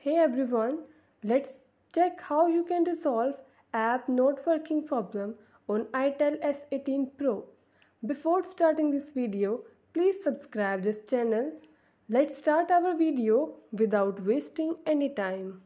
Hey everyone, let's check how you can resolve app not working problem on itel S18 Pro. Before starting this video, please subscribe this channel. Let's start our video without wasting any time.